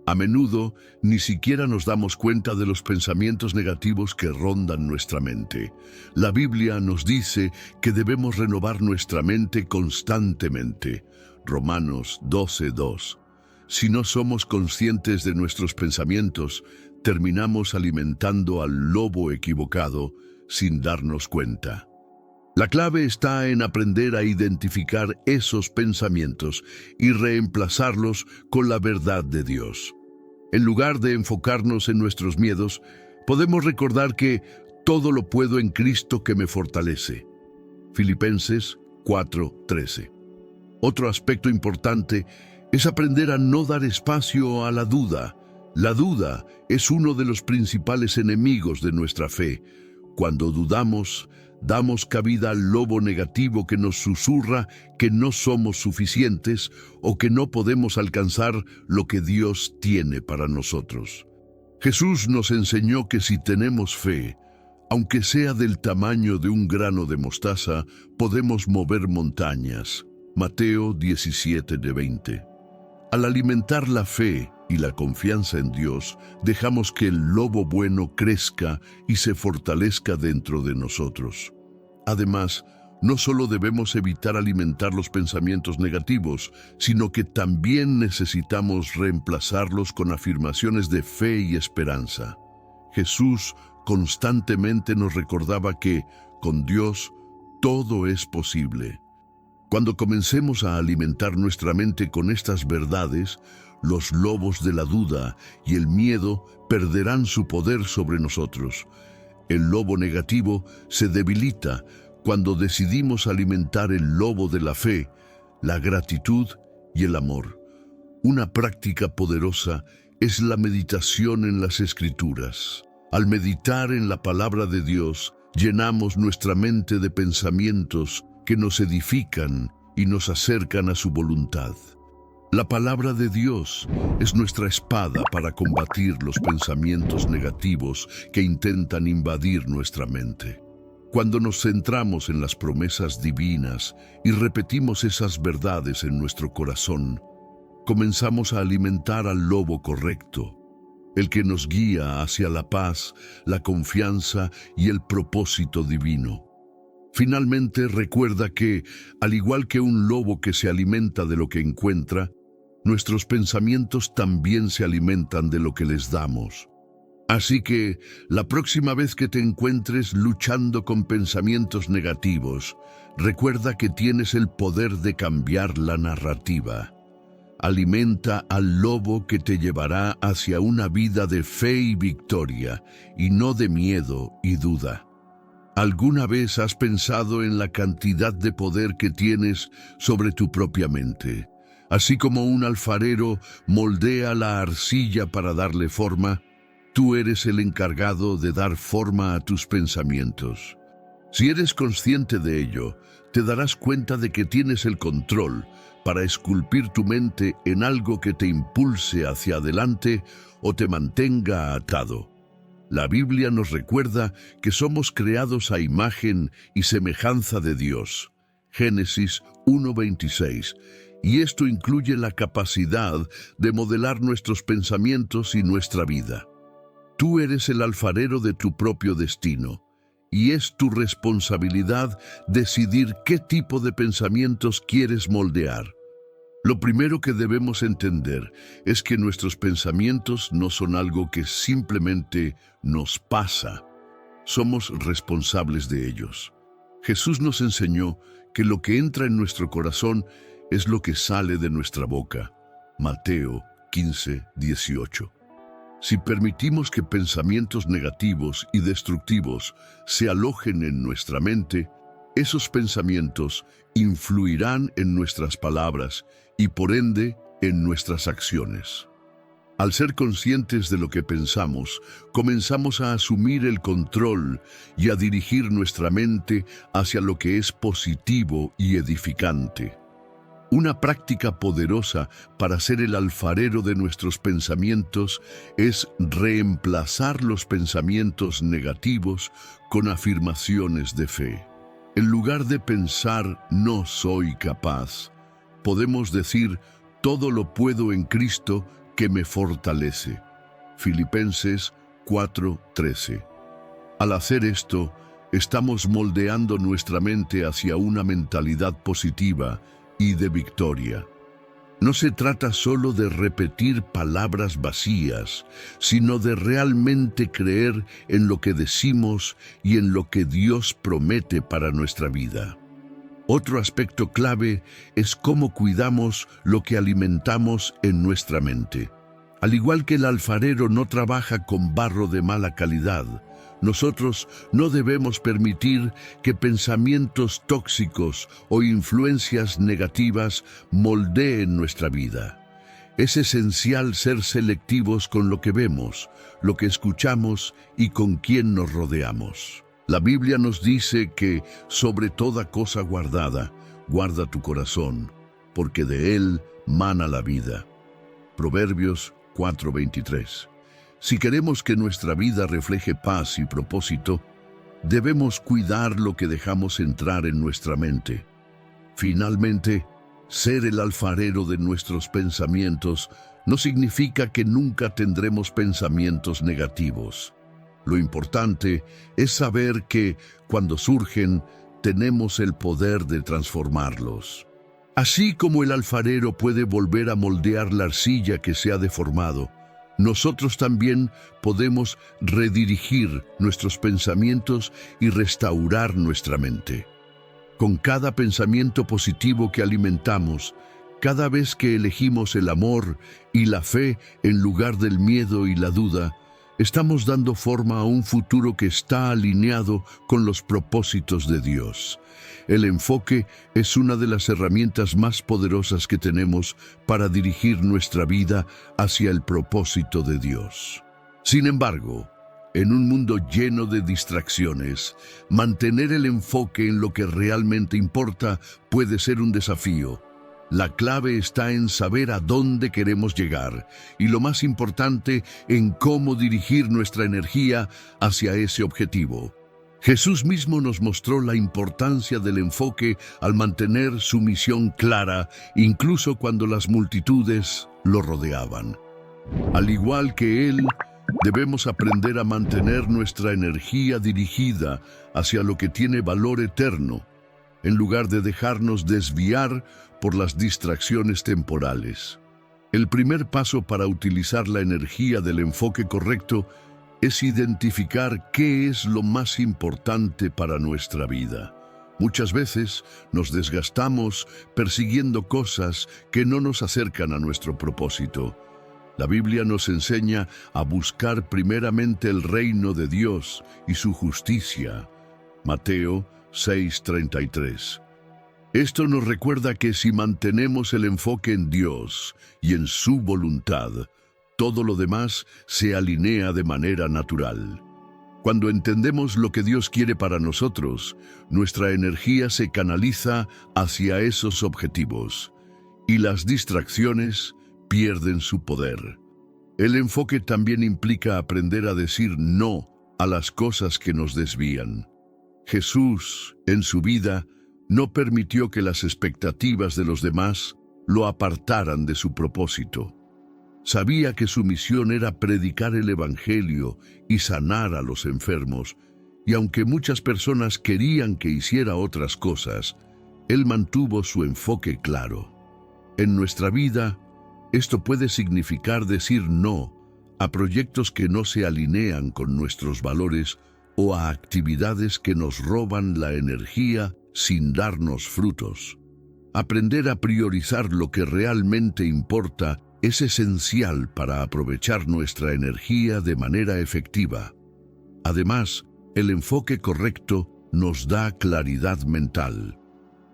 A menudo, ni siquiera nos damos cuenta de los pensamientos negativos que rondan nuestra mente. La Biblia nos dice que debemos renovar nuestra mente constantemente. Romanos 12:2. Si no somos conscientes de nuestros pensamientos, terminamos alimentando al lobo equivocado sin darnos cuenta. La clave está en aprender a identificar esos pensamientos y reemplazarlos con la verdad de Dios. En lugar de enfocarnos en nuestros miedos, podemos recordar que todo lo puedo en Cristo que me fortalece. Filipenses 4:13. Otro aspecto importante es aprender a no dar espacio a la duda. La duda es uno de los principales enemigos de nuestra fe. Cuando dudamos, damos cabida al lobo negativo que nos susurra que no somos suficientes o que no podemos alcanzar lo que Dios tiene para nosotros. Jesús nos enseñó que si tenemos fe, aunque sea del tamaño de un grano de mostaza, podemos mover montañas. Mateo 17:20. Al alimentar la fe y la confianza en Dios, dejamos que el lobo bueno crezca y se fortalezca dentro de nosotros. Además, no solo debemos evitar alimentar los pensamientos negativos, sino que también necesitamos reemplazarlos con afirmaciones de fe y esperanza. Jesús constantemente nos recordaba que, con Dios, todo es posible. Cuando comencemos a alimentar nuestra mente con estas verdades, los lobos de la duda y el miedo perderán su poder sobre nosotros. El lobo negativo se debilita cuando decidimos alimentar el lobo de la fe, la gratitud y el amor. Una práctica poderosa es la meditación en las Escrituras. Al meditar en la palabra de Dios, llenamos nuestra mente de pensamientos que nos edifican y nos acercan a su voluntad. La palabra de Dios es nuestra espada para combatir los pensamientos negativos que intentan invadir nuestra mente. Cuando nos centramos en las promesas divinas y repetimos esas verdades en nuestro corazón, comenzamos a alimentar al lobo correcto, el que nos guía hacia la paz, la confianza y el propósito divino. Finalmente, recuerda que, al igual que un lobo que se alimenta de lo que encuentra, nuestros pensamientos también se alimentan de lo que les damos. Así que, la próxima vez que te encuentres luchando con pensamientos negativos, recuerda que tienes el poder de cambiar la narrativa. Alimenta al lobo que te llevará hacia una vida de fe y victoria, y no de miedo y duda. ¿Alguna vez has pensado en la cantidad de poder que tienes sobre tu propia mente? Así como un alfarero moldea la arcilla para darle forma, tú eres el encargado de dar forma a tus pensamientos. Si eres consciente de ello, te darás cuenta de que tienes el control para esculpir tu mente en algo que te impulse hacia adelante o te mantenga atado. La Biblia nos recuerda que somos creados a imagen y semejanza de Dios. Génesis 1:26. Y esto incluye la capacidad de modelar nuestros pensamientos y nuestra vida. Tú eres el alfarero de tu propio destino, y es tu responsabilidad decidir qué tipo de pensamientos quieres moldear. Lo primero que debemos entender es que nuestros pensamientos no son algo que simplemente nos pasa. Somos responsables de ellos. Jesús nos enseñó que lo que entra en nuestro corazón es lo que sale de nuestra boca. Mateo 15:18. Si permitimos que pensamientos negativos y destructivos se alojen en nuestra mente, esos pensamientos influirán en nuestras palabras y por ende en nuestras acciones. Al ser conscientes de lo que pensamos, comenzamos a asumir el control y a dirigir nuestra mente hacia lo que es positivo y edificante. Una práctica poderosa para ser el alfarero de nuestros pensamientos es reemplazar los pensamientos negativos con afirmaciones de fe. En lugar de pensar "no soy capaz", podemos decir "todo lo puedo en Cristo que me fortalece". Filipenses 4:13. Al hacer esto, estamos moldeando nuestra mente hacia una mentalidad positiva y de victoria. No se trata solo de repetir palabras vacías, sino de realmente creer en lo que decimos y en lo que Dios promete para nuestra vida. Otro aspecto clave es cómo cuidamos lo que alimentamos en nuestra mente. Al igual que el alfarero no trabaja con barro de mala calidad, nosotros no debemos permitir que pensamientos tóxicos o influencias negativas moldeen nuestra vida. Es esencial ser selectivos con lo que vemos, lo que escuchamos y con quién nos rodeamos. La Biblia nos dice que, sobre toda cosa guardada, guarda tu corazón, porque de él mana la vida. Proverbios 4:23. Si queremos que nuestra vida refleje paz y propósito, debemos cuidar lo que dejamos entrar en nuestra mente. Finalmente, ser el alfarero de nuestros pensamientos no significa que nunca tendremos pensamientos negativos. Lo importante es saber que, cuando surgen, tenemos el poder de transformarlos. Así como el alfarero puede volver a moldear la arcilla que se ha deformado, nosotros también podemos redirigir nuestros pensamientos y restaurar nuestra mente. Con cada pensamiento positivo que alimentamos, cada vez que elegimos el amor y la fe en lugar del miedo y la duda, estamos dando forma a un futuro que está alineado con los propósitos de Dios. El enfoque es una de las herramientas más poderosas que tenemos para dirigir nuestra vida hacia el propósito de Dios. Sin embargo, en un mundo lleno de distracciones, mantener el enfoque en lo que realmente importa puede ser un desafío. La clave está en saber a dónde queremos llegar y, lo más importante, en cómo dirigir nuestra energía hacia ese objetivo. Jesús mismo nos mostró la importancia del enfoque al mantener su misión clara, incluso cuando las multitudes lo rodeaban. Al igual que Él, debemos aprender a mantener nuestra energía dirigida hacia lo que tiene valor eterno, en lugar de dejarnos desviar por las distracciones temporales. El primer paso para utilizar la energía del enfoque correcto es identificar qué es lo más importante para nuestra vida. Muchas veces nos desgastamos persiguiendo cosas que no nos acercan a nuestro propósito. La Biblia nos enseña a buscar primeramente el reino de Dios y su justicia. Mateo 6:33. Esto nos recuerda que si mantenemos el enfoque en Dios y en su voluntad, todo lo demás se alinea de manera natural. Cuando entendemos lo que Dios quiere para nosotros, nuestra energía se canaliza hacia esos objetivos y las distracciones pierden su poder. El enfoque también implica aprender a decir no a las cosas que nos desvían. Jesús, en su vida, no permitió que las expectativas de los demás lo apartaran de su propósito. Sabía que su misión era predicar el Evangelio y sanar a los enfermos, y aunque muchas personas querían que hiciera otras cosas, él mantuvo su enfoque claro. En nuestra vida, esto puede significar decir no a proyectos que no se alinean con nuestros valores o a actividades que nos roban la energía sin darnos frutos. Aprender a priorizar lo que realmente importa es esencial para aprovechar nuestra energía de manera efectiva. Además, el enfoque correcto nos da claridad mental.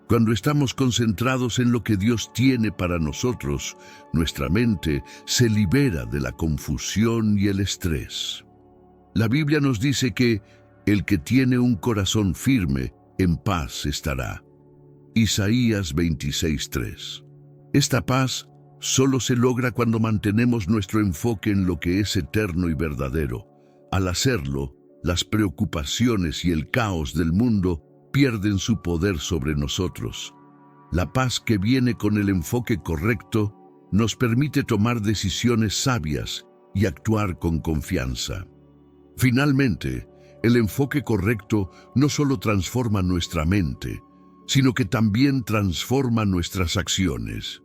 Cuando estamos concentrados en lo que Dios tiene para nosotros, nuestra mente se libera de la confusión y el estrés. La Biblia nos dice que el que tiene un corazón firme, en paz estará. Isaías 26:3. Esta paz solo se logra cuando mantenemos nuestro enfoque en lo que es eterno y verdadero. Al hacerlo, las preocupaciones y el caos del mundo pierden su poder sobre nosotros. La paz que viene con el enfoque correcto nos permite tomar decisiones sabias y actuar con confianza. Finalmente, el enfoque correcto no solo transforma nuestra mente, sino que también transforma nuestras acciones.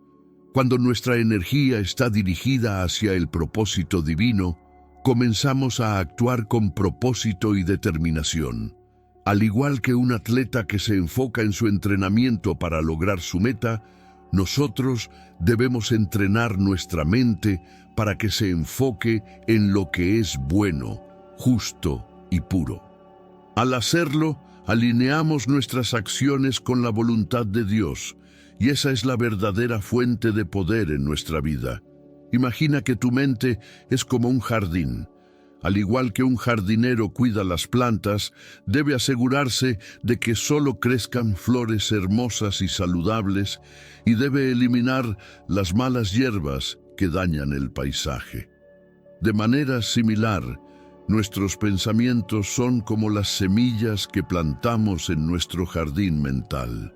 Cuando nuestra energía está dirigida hacia el propósito divino, comenzamos a actuar con propósito y determinación. Al igual que un atleta que se enfoca en su entrenamiento para lograr su meta, nosotros debemos entrenar nuestra mente para que se enfoque en lo que es bueno, justo y puro. Al hacerlo, alineamos nuestras acciones con la voluntad de Dios, y esa es la verdadera fuente de poder en nuestra vida. Imagina que tu mente es como un jardín. Al igual que un jardinero cuida las plantas, debe asegurarse de que solo crezcan flores hermosas y saludables y debe eliminar las malas hierbas que dañan el paisaje. De manera similar, nuestros pensamientos son como las semillas que plantamos en nuestro jardín mental.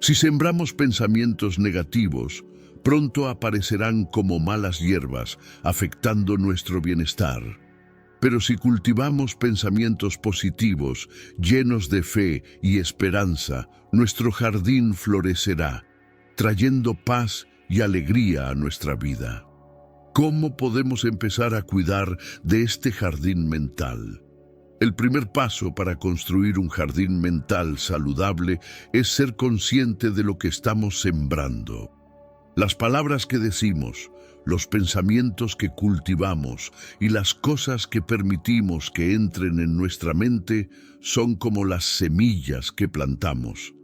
Si sembramos pensamientos negativos, pronto aparecerán como malas hierbas, afectando nuestro bienestar. Pero si cultivamos pensamientos positivos, llenos de fe y esperanza, nuestro jardín florecerá, trayendo paz y alegría a nuestra vida. ¿Cómo podemos empezar a cuidar de este jardín mental? El primer paso para construir un jardín mental saludable es ser consciente de lo que estamos sembrando. Las palabras que decimos, los pensamientos que cultivamos y las cosas que permitimos que entren en nuestra mente son como las semillas que plantamos.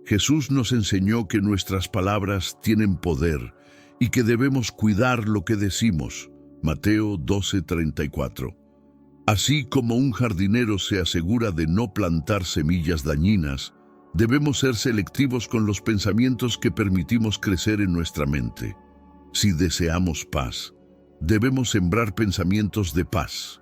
Jesús nos enseñó que nuestras palabras tienen poder y que debemos cuidar lo que decimos. Mateo 12:34. Así como un jardinero se asegura de no plantar semillas dañinas, debemos ser selectivos con los pensamientos que permitimos crecer en nuestra mente. Si deseamos paz, debemos sembrar pensamientos de paz.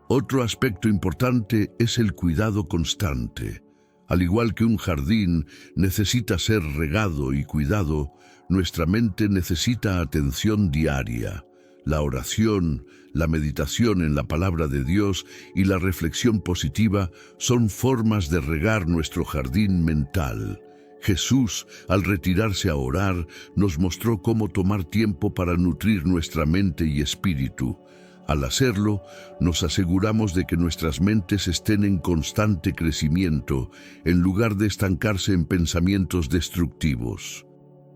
Otro aspecto importante es el cuidado constante. Al igual que un jardín necesita ser regado y cuidado, nuestra mente necesita atención diaria. La oración, la meditación en la palabra de Dios y la reflexión positiva son formas de regar nuestro jardín mental. Jesús, al retirarse a orar, nos mostró cómo tomar tiempo para nutrir nuestra mente y espíritu. Al hacerlo, nos aseguramos de que nuestras mentes estén en constante crecimiento, en lugar de estancarse en pensamientos destructivos.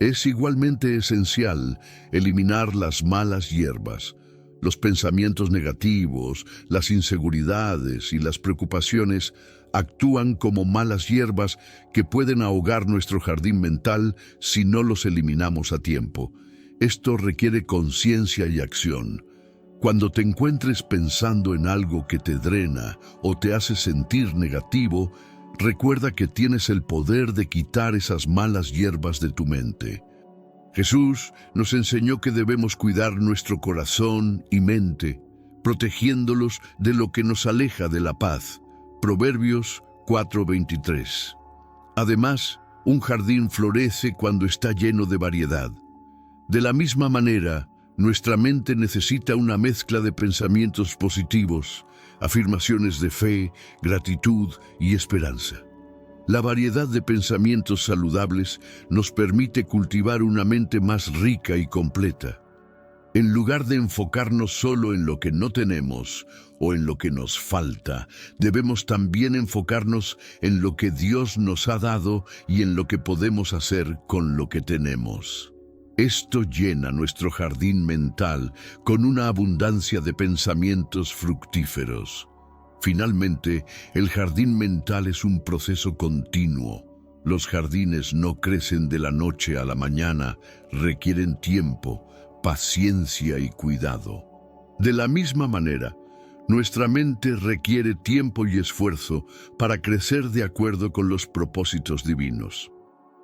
Es igualmente esencial eliminar las malas hierbas. Los pensamientos negativos, las inseguridades y las preocupaciones actúan como malas hierbas que pueden ahogar nuestro jardín mental si no los eliminamos a tiempo. Esto requiere conciencia y acción. Cuando te encuentres pensando en algo que te drena o te hace sentir negativo, recuerda que tienes el poder de quitar esas malas hierbas de tu mente. Jesús nos enseñó que debemos cuidar nuestro corazón y mente, protegiéndolos de lo que nos aleja de la paz. Proverbios 4:23. Además, un jardín florece cuando está lleno de variedad. De la misma manera, nuestra mente necesita una mezcla de pensamientos positivos, afirmaciones de fe, gratitud y esperanza. La variedad de pensamientos saludables nos permite cultivar una mente más rica y completa. En lugar de enfocarnos solo en lo que no tenemos o en lo que nos falta, debemos también enfocarnos en lo que Dios nos ha dado y en lo que podemos hacer con lo que tenemos. Esto llena nuestro jardín mental con una abundancia de pensamientos fructíferos. Finalmente, el jardín mental es un proceso continuo. Los jardines no crecen de la noche a la mañana, requieren tiempo, paciencia y cuidado. De la misma manera, nuestra mente requiere tiempo y esfuerzo para crecer de acuerdo con los propósitos divinos.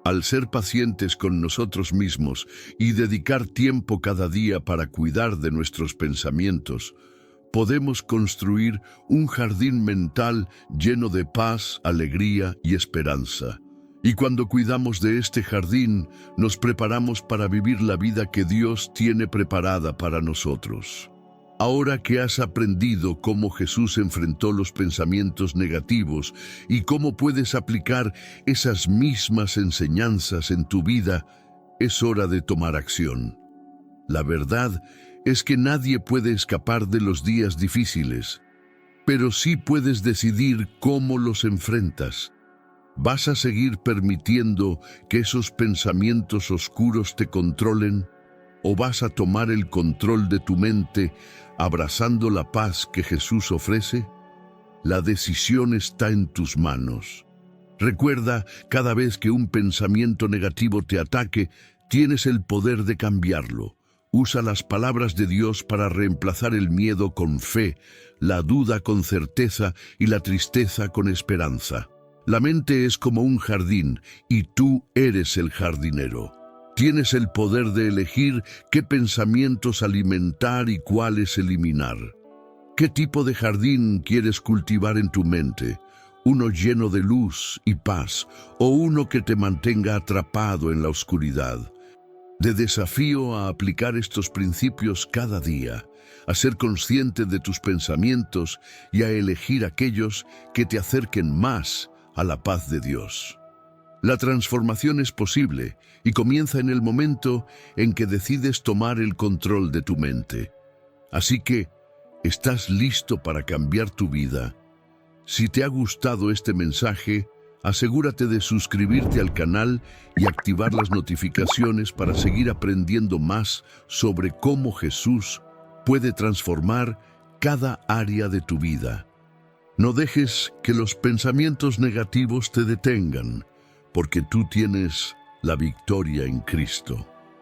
Al ser pacientes con nosotros mismos y dedicar tiempo cada día para cuidar de nuestros pensamientos, podemos construir un jardín mental lleno de paz, alegría y esperanza. Y cuando cuidamos de este jardín, nos preparamos para vivir la vida que Dios tiene preparada para nosotros. Ahora que has aprendido cómo Jesús enfrentó los pensamientos negativos y cómo puedes aplicar esas mismas enseñanzas en tu vida, es hora de tomar acción. La verdad es que nadie puede escapar de los días difíciles, pero sí puedes decidir cómo los enfrentas. ¿Vas a seguir permitiendo que esos pensamientos oscuros te controlen? ¿O vas a tomar el control de tu mente, abrazando la paz que Jesús ofrece? La decisión está en tus manos. Recuerda, cada vez que un pensamiento negativo te ataque, tienes el poder de cambiarlo. Usa las palabras de Dios para reemplazar el miedo con fe, la duda con certeza y la tristeza con esperanza. La mente es como un jardín y tú eres el jardinero. Tienes el poder de elegir qué pensamientos alimentar y cuáles eliminar. ¿Qué tipo de jardín quieres cultivar en tu mente? ¿Uno lleno de luz y paz o uno que te mantenga atrapado en la oscuridad? Te desafío a aplicar estos principios cada día, a ser consciente de tus pensamientos y a elegir aquellos que te acerquen más a la paz de Dios. La transformación es posible y comienza en el momento en que decides tomar el control de tu mente. Así que, ¿estás listo para cambiar tu vida? Si te ha gustado este mensaje, asegúrate de suscribirte al canal y activar las notificaciones para seguir aprendiendo más sobre cómo Jesús puede transformar cada área de tu vida. No dejes que los pensamientos negativos te detengan, porque tú tienes la victoria en Cristo.